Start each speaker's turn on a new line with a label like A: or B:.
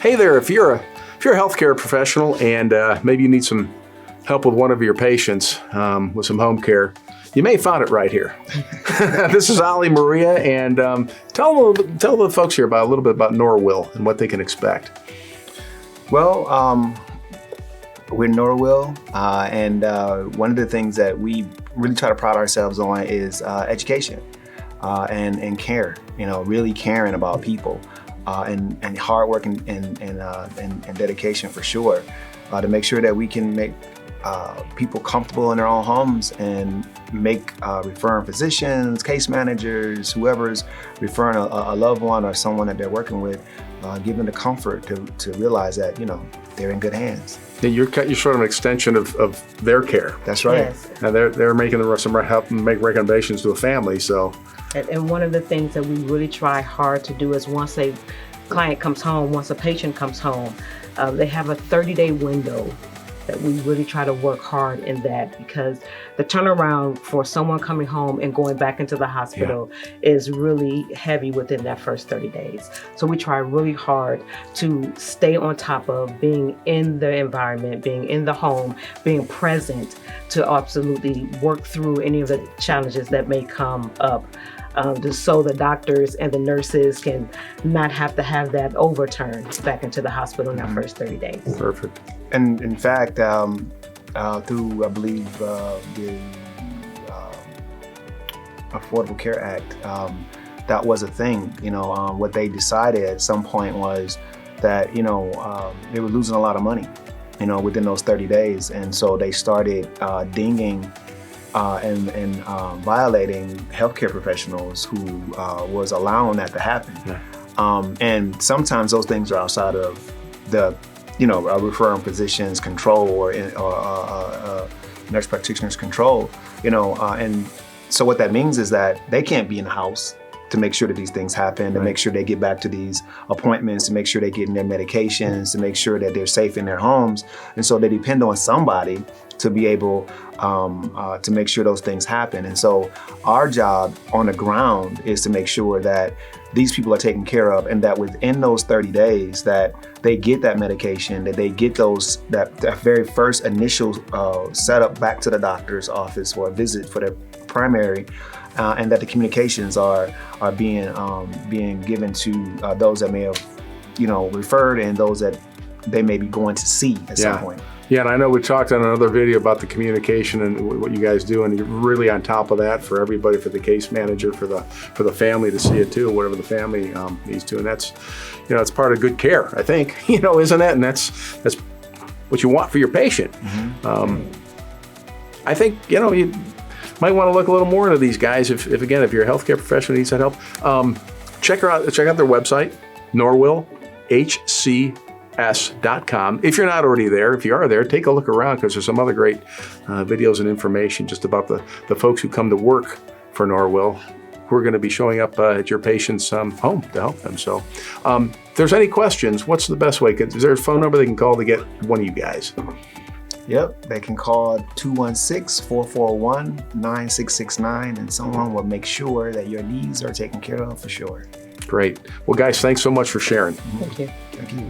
A: Hey there, if you're a healthcare professional and maybe you need some help with one of your patients with some home care, you may find it right here. This is Ali Maria, and tell the folks here a little bit about Norwill and what they can expect.
B: Well, we're Norwill, and one of the things that we really try to pride ourselves on is education and care. Really caring about people, and hard work and dedication for sure, to make sure that we can make people comfortable in their own homes and make referring physicians, case managers, whoever's referring a loved one or someone that they're working with, give them the comfort to realize that they're in good hands.
A: And you're sort of an extension of their care.
B: That's right.
C: Yes.
A: And they're making help make recommendations to a family. So.
C: And one of the things that we really try hard to do is once a client comes home, once a patient comes home, they have a 30-day window that we really try to work hard in that, because the turnaround for someone coming home and going back into the hospital is really heavy within that first 30 days. So we try really hard to stay on top of being in the environment, being in the home, being present to absolutely work through any of the challenges that may come up. So the doctors and the nurses can not have to have that overturned back into the hospital in that first 30 days.
A: Perfect.
B: And in fact, through, I believe, the Affordable Care Act, that was a thing. What they decided at some point was that, they were losing a lot of money, within those 30 days. And so they started dinging and violating healthcare professionals who was allowing that to happen. Yeah. And sometimes those things are outside of the a referring physician's control or nurse practitioner's control, and so what that means is that they can't be in the house to make sure that these things happen, to make sure they get back to these appointments, to make sure they're getting their medications, to make sure that they're safe in their homes. And so they depend on somebody to be able to make sure those things happen. And so our job on the ground is to make sure that these people are taken care of, and that within those 30 days that they get that medication, that they get that very first initial setup back to the doctor's office for a visit for their primary, and that the communications are being given to those that may have referred and those that they may be going to see at some point.
A: Yeah, and I know we talked on another video about the communication and what you guys do, and you're really on top of that for everybody, for the case manager, for the family to see it too, whatever the family needs to, and that's it's part of good care, I think, isn't it? And that's what you want for your patient. Mm-hmm. I think you might want to look a little more into these guys if you're a healthcare professional needs that help. Check out their website, Norwill, HCS.com. If you're not already there, if you are there, take a look around, because there's some other great videos and information just about the folks who come to work for Norwill, who are going to be showing up at your patient's home to help them. So if there's any questions, what's the best way? Is there a phone number they can call to get one of you guys?
B: Yep, they can call 216-441-9669, and someone will make sure that your needs are taken care of for sure.
A: Great. Well, guys, thanks so much for sharing.
C: Thank you.
B: Thank you.